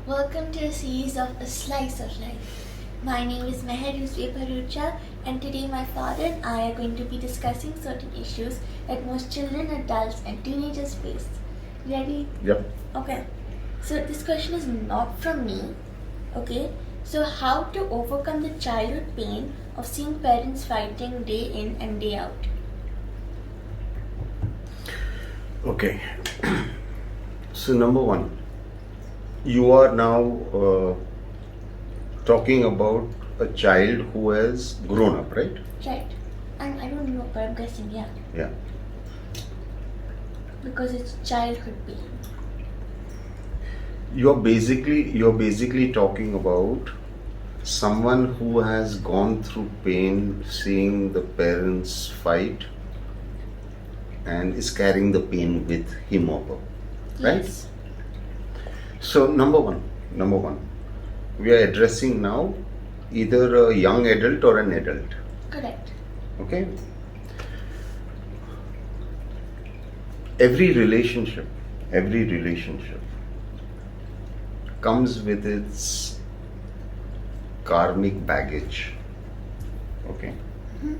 Welcome to a series of A Slice of Life. My name is Ruzbeh Bharucha, and today my father and I are going to be discussing certain issues that most children, adults and teenagers face. Ready? Yep. Okay. So this question is not from me. Okay. So how to overcome the childhood pain of seeing parents fighting day in and day out? Okay. So number one, you are now talking about a child who has grown up, right? Right. And I don't know, but I'm guessing, yeah. Yeah. Because it's childhood pain. You're basically talking about someone who has gone through pain seeing the parents fight and is carrying the pain with him or her. Right? Yes. So number one, we are addressing now either a young adult or an adult. Correct. Okay? Every relationship comes with its karmic baggage. Okay? Mm-hmm.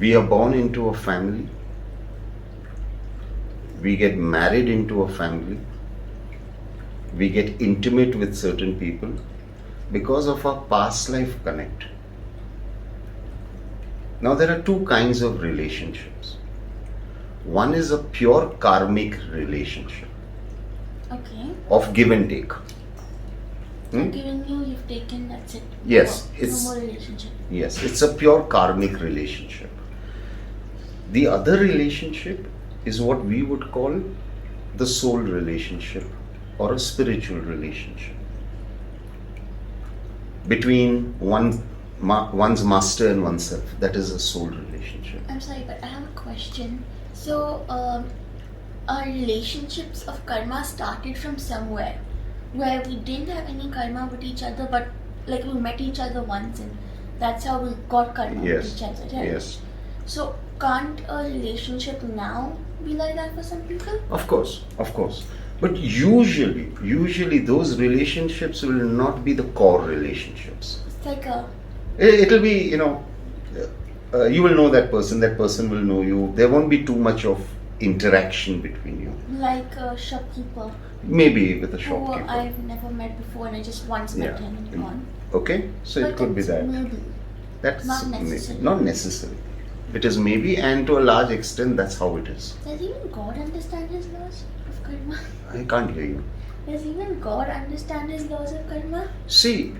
We are born into a family. We get married into a family. We get intimate with certain people because of our past life connect. Now there are two kinds of relationships. One is a pure karmic relationship Okay. of give and take. I've given you, you've taken, that's it. Yes, No it's more relationship. yes, it's a pure karmic relationship. The other relationship is what we would call the soul relationship or a spiritual relationship between one's master and oneself. That is a soul relationship. I'm sorry, but I have a question. So, our relationships of karma started from somewhere where we didn't have any karma with each other, but like we met each other once and that's how we got karma with Yes. each other, right? Yes. So, can't a relationship now be like that for some people? Of course. But usually those relationships will not be the core relationships. It's like a It'll be, you will know that person will know you. There won't be too much of interaction between you. like a shopkeeper Maybe with a who shopkeeper. I've never met before and I just once met Yeah. him and gone. Okay, so But it could be it's that. Maybe. That's Not necessary. not necessary. It is maybe, and to a large extent, that's how it is. Does even God understand his laws of karma? I can't hear you. Does even God understand his laws of karma? See,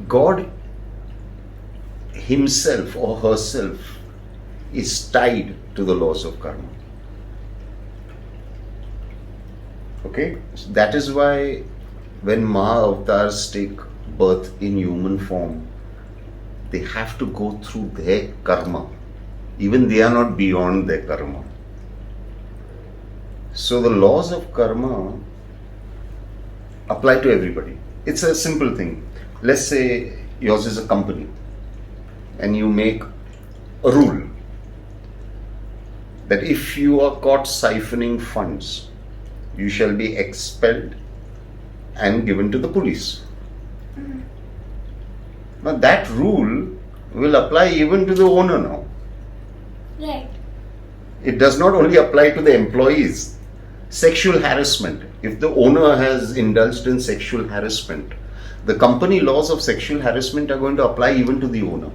God himself or herself is tied to the laws of karma. Okay, so that is why when Maha avatars take birth in human form, they have to go through their karma. Even they are not beyond their karma. So the laws of karma apply to everybody. It's a simple thing. Let's say yours is a company and you make a rule that if you are caught siphoning funds, you shall be expelled and given to the police. Mm-hmm. Now that rule will apply even to the owner now. Right. It does not only apply to the employees. Sexual harassment. If the owner has indulged in sexual harassment, the company laws of sexual harassment are going to apply even to the owner.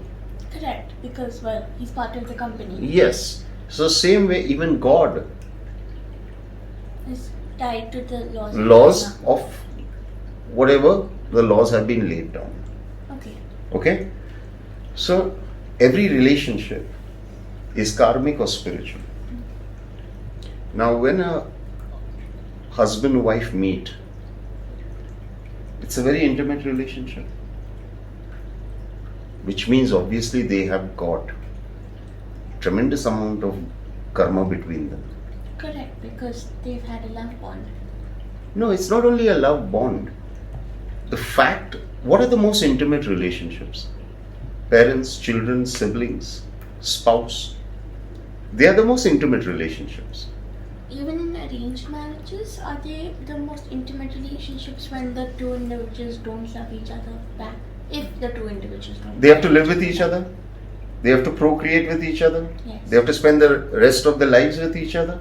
Correct. Because, well, he's part of the company. Yes. So same way, even God, Is tied to the laws. laws karma. of whatever the laws have been laid down. Okay. Okay? So every relationship is karmic or spiritual. Now when a husband and wife meet, it's a very intimate relationship, which means obviously they have got tremendous amount of karma between them. Correct. Because they've had a love bond. No, it's not only a love bond. The fact, what are the most intimate relationships? Parents, children, siblings, spouse. They are the most intimate relationships. even in arranged marriages, are they the most intimate relationships when the two individuals don't love each other back? If the two individuals don't. They have to live with each other. They have to procreate with each other. Yes. They have to spend the rest of their lives with each other.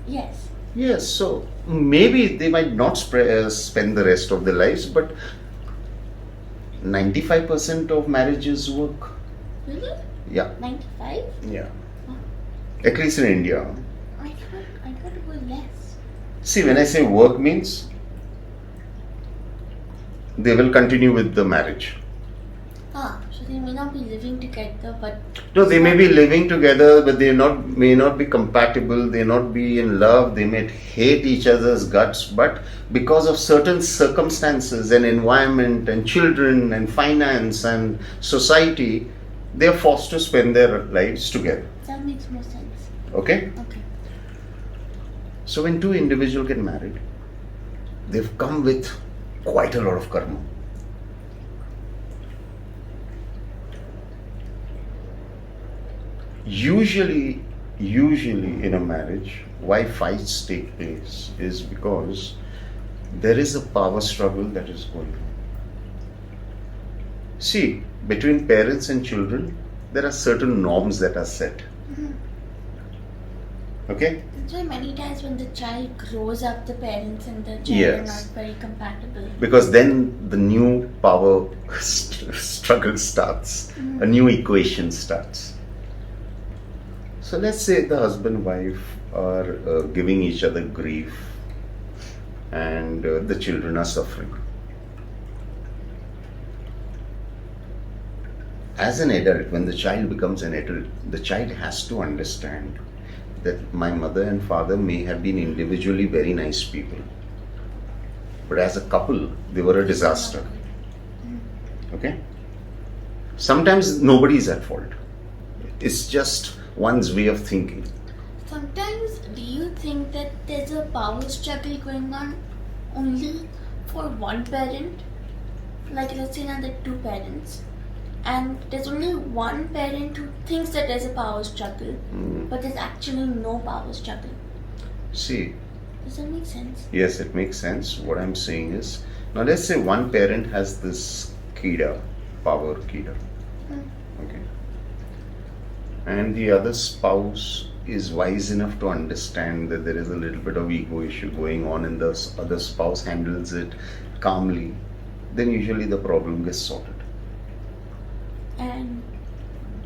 Yes. Yes, so maybe they might not spend the rest of their lives, but 95% of marriages work. Really? Yeah. 95? Yeah. At least in India. I thought it was less. See, when I say work means they will continue with the marriage. So they may not be living together, but No, they may be living together, but they may not be compatible. They not be in love. They may hate each other's guts, but because of certain circumstances and environment and children and finance and society, they are forced to spend their lives together. that makes more sense. Okay. Okay. So when two individuals get married, they've come with quite a lot of karma. Usually in a marriage, why fights take place is because there is a power struggle that is going on. See, between parents and children, there are certain norms that are set. Okay? That's why many times when the child grows up, the parents and the child Yes. are not very compatible. Because then the new power struggle starts, a new equation starts. So let's say the husband and wife are giving each other grief and the children are suffering. As an adult, when the child becomes an adult, the child has to understand that my mother and father may have been individually very nice people, but as a couple, they were a disaster. Okay? Sometimes nobody is at fault. It's just one's way of thinking. Sometimes, do you think that there's a power struggle going on only for one parent? Like, let's say now there are two parents, and there's only one parent who thinks that there's a power struggle, but there's actually no power struggle. See, Does that make sense? yes, it makes sense. What I'm saying is, now let's say one parent has this kida, power kida. Okay. And the other spouse is wise enough to understand that there is a little bit of ego issue going on and the other spouse handles it calmly, then usually the problem gets sorted. And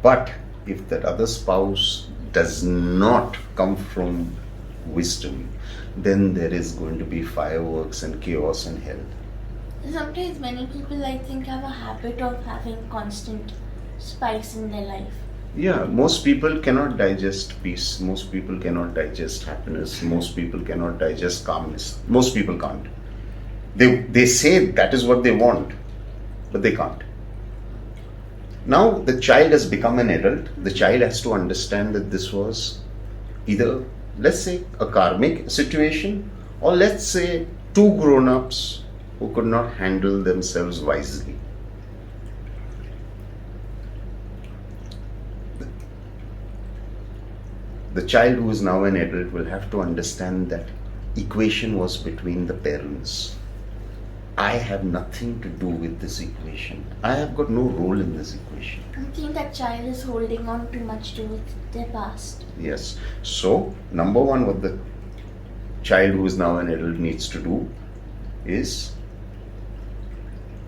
But if that other spouse does not come from wisdom, then there is going to be fireworks and chaos and hell. sometimes many people, I think, have a habit of having constant spice in their life. Yeah, most people cannot digest peace. Most people cannot digest happiness. Most people cannot digest calmness. Most people can't. They say that is what they want, but they can't. Now the child has become an adult. The child has to understand that this was either, let's say, a karmic situation, or let's say two grown-ups who could not handle themselves wisely. The child who is now an adult will have to understand that equation was between the parents. I have nothing to do with this equation. I have got no role in this equation. I think that child is holding on too much to their past. Yes. So, number one, what the child who is now an adult needs to do is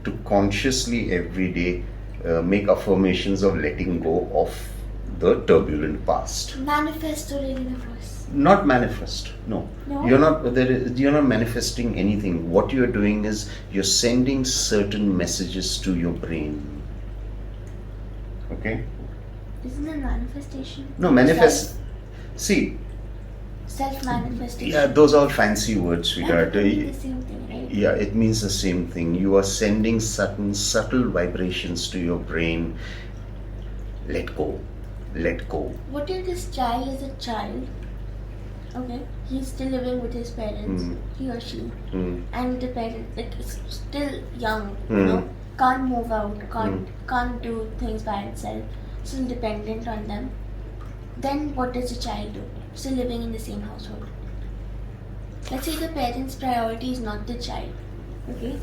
to consciously every day make affirmations of letting go of the turbulent past. Manifest to the universe. Not manifest. No. No? You're not manifesting anything. What you're doing is you're sending certain messages to your brain. Okay? Isn't it manifestation? No, manifest. See, Self-manifestation. yeah, those are all fancy words, sweetheart. That means the same thing, right? Yeah, it means the same thing. You are sending certain subtle vibrations to your brain. Let go. Let go. What if this child is a child? Okay, he's still living with his parents, he or she, and the parent is still young, you know, can't move out, can't do things by itself, still dependent on them. Then what does the child do? still living in the same household. Let's say the parents' priority is not the child, okay,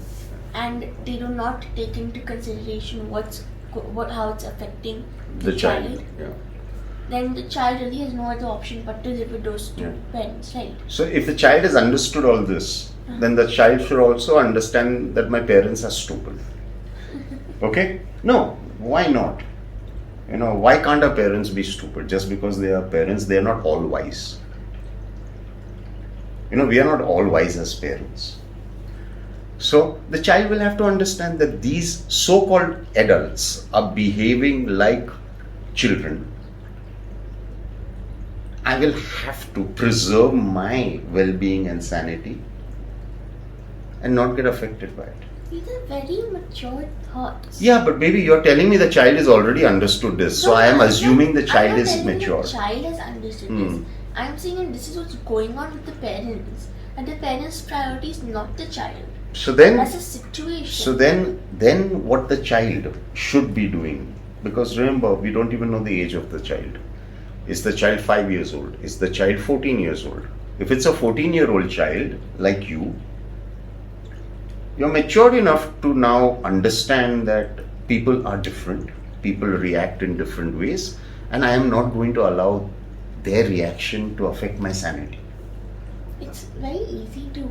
and they do not take into consideration how it's affecting the child. Yeah. Then the child really has no other option but to live with those two parents, right? So if the child has understood all this, then the child should also understand that my parents are stupid. Okay? No, why not? Why can't our parents be stupid? Just because they are parents, they are not all wise. We are not all wise as parents. So the child will have to understand that these so-called adults are behaving like children. I will have to preserve my well-being and sanity and not get affected by it. These are very mature thoughts. Yeah, but baby, you're telling me the child has already understood this. So I am assuming the child is mature. The child has understood this. I'm saying that this is what's going on with the parents. And the parents' priority is not the child. So then, that's a situation. So then what the child should be doing, because remember, we don't even know the age of the child. Is the child 5 years old? Is the child 14 years old? If it's a 14-year-old child like you're mature enough to now understand that people are different, people react in different ways, and I am not going to allow their reaction to affect my sanity. It's very easy to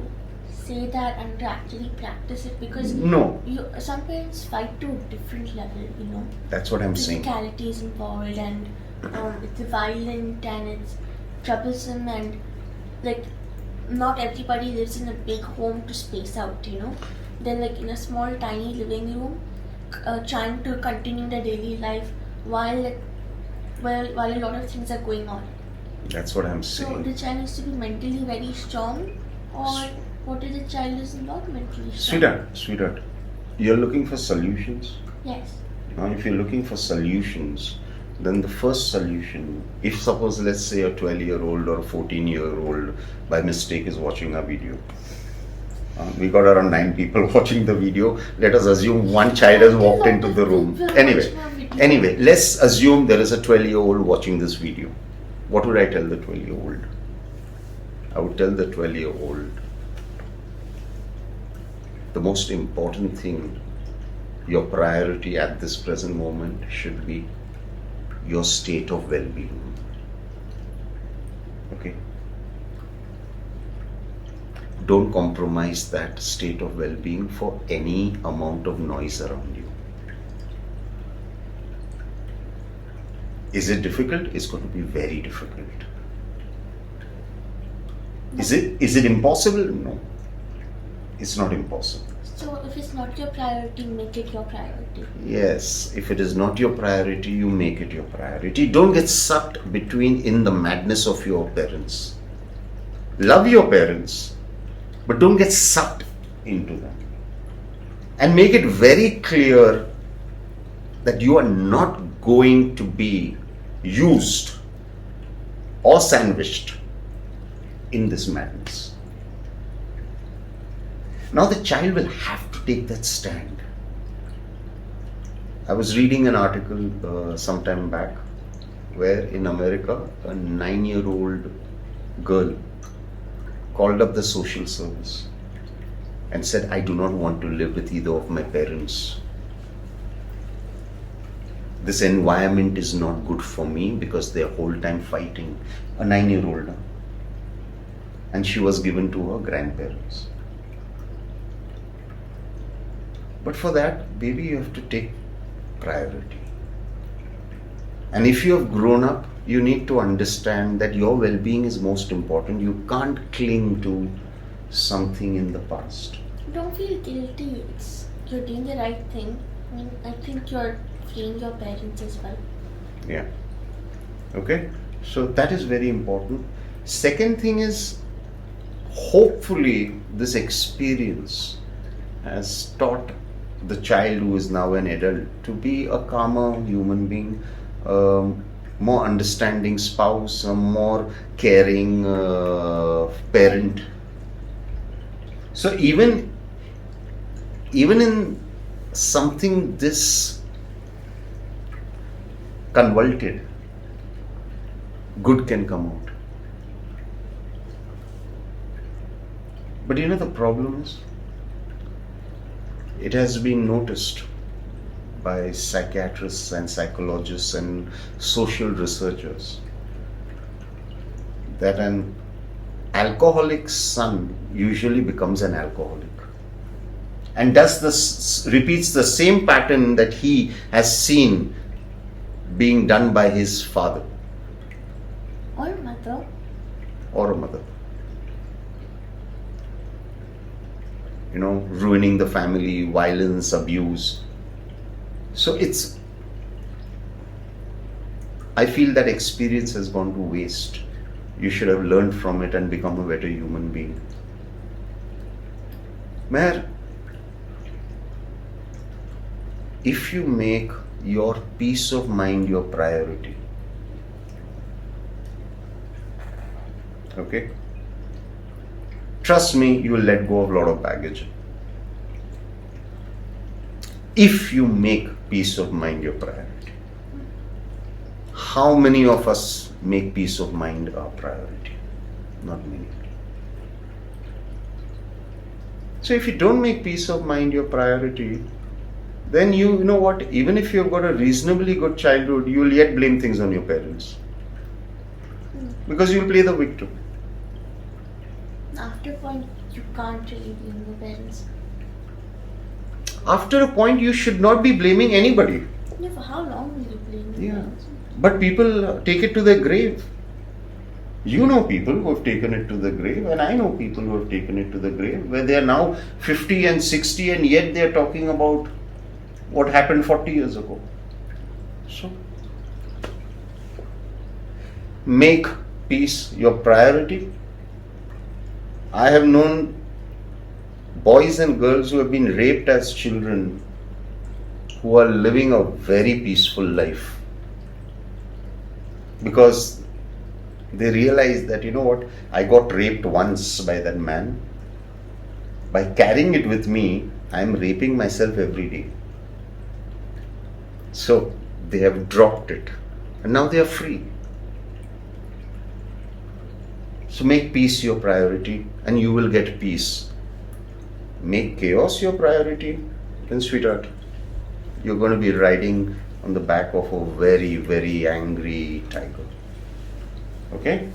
say that and to actually practice it, because some parents fight to a different level, That's what I'm saying. Physicality is involved, and it's violent and it's troublesome, and like not everybody lives in a big home to space out, They're like in a small tiny living room trying to continue their daily life while a lot of things are going on. That's what I'm saying. So the child needs to be mentally very strong, or what if the child is not mentally strong? Sweetheart, you're looking for solutions? Yes. Now if you're looking for solutions, then the first solution, if suppose let's say a 12-year-old or a 14-year-old by mistake is watching our video. We got around 9 people watching the video. Let us assume one child has walked into the room. Anyway, let's assume there is a 12-year-old watching this video. What would I tell the 12-year-old? I would tell the 12-year-old, the most important thing, your priority at this present moment should be your state of well-being. Okay? Don't compromise that state of well-being for any amount of noise around you. Is it difficult? It's going to be very difficult. Is it impossible? No. It's not impossible. So if it's not your priority, make it your priority. Yes, if it is not your priority, you make it your priority. Don't get sucked in the madness of your parents. Love your parents, but don't get sucked into them. And make it very clear that you are not going to be used or sandwiched in this madness. Now the child will have to take that stand. I was reading an article some time back where in America a 9-year-old girl called up the social service and said, I do not want to live with either of my parents. This environment is not good for me because they're whole time fighting. A 9-year-old. And she was given to her grandparents. But for that, baby, you have to take priority. And if you have grown up, you need to understand that your well-being is most important. You can't cling to something in the past. Don't feel guilty. You're doing the right thing. I mean, I think you're freeing your parents as well. Yeah. Okay? So that is very important. Second thing is, hopefully this experience has taught the child who is now an adult to be a calmer human being, more understanding spouse, a more caring parent. So even in something this convoluted, good can come out. But you know, the problem is, it has been noticed by psychiatrists and psychologists and social researchers that an alcoholic's son usually becomes an alcoholic and repeats the same pattern that he has seen being done by his father Or mother. or a mother. You know, ruining the family, violence, abuse. So I feel that experience has gone to waste. You should have learned from it and become a better human being. Meher, if you make your peace of mind your priority, okay, trust me, you will let go of a lot of baggage. If you make peace of mind your priority. How many of us make peace of mind our priority? Not many. So if you don't make peace of mind your priority, then you know what, even if you've got a reasonably good childhood, you will yet blame things on your parents. Because you'll play the victim. After a point, you can't really blame your parents. After a point, you should not be blaming anybody. Yeah, for how long will you blame your parents? But people take it to their grave. You know people who have taken it to the grave, and I know people who have taken it to the grave, where they are now 50 and 60 and yet they are talking about what happened 40 years ago. So, make peace your priority. I have known boys and girls who have been raped as children who are living a very peaceful life because they realize that, you know what, I got raped once by that man. By carrying it with me, I am raping myself every day. So they have dropped it and now they are free. So make peace your priority and you will get peace. Make chaos your priority, then sweetheart, you're going to be riding on the back of a very, very angry tiger. Okay?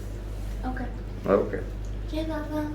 Okay. Okay. Okay, Baba.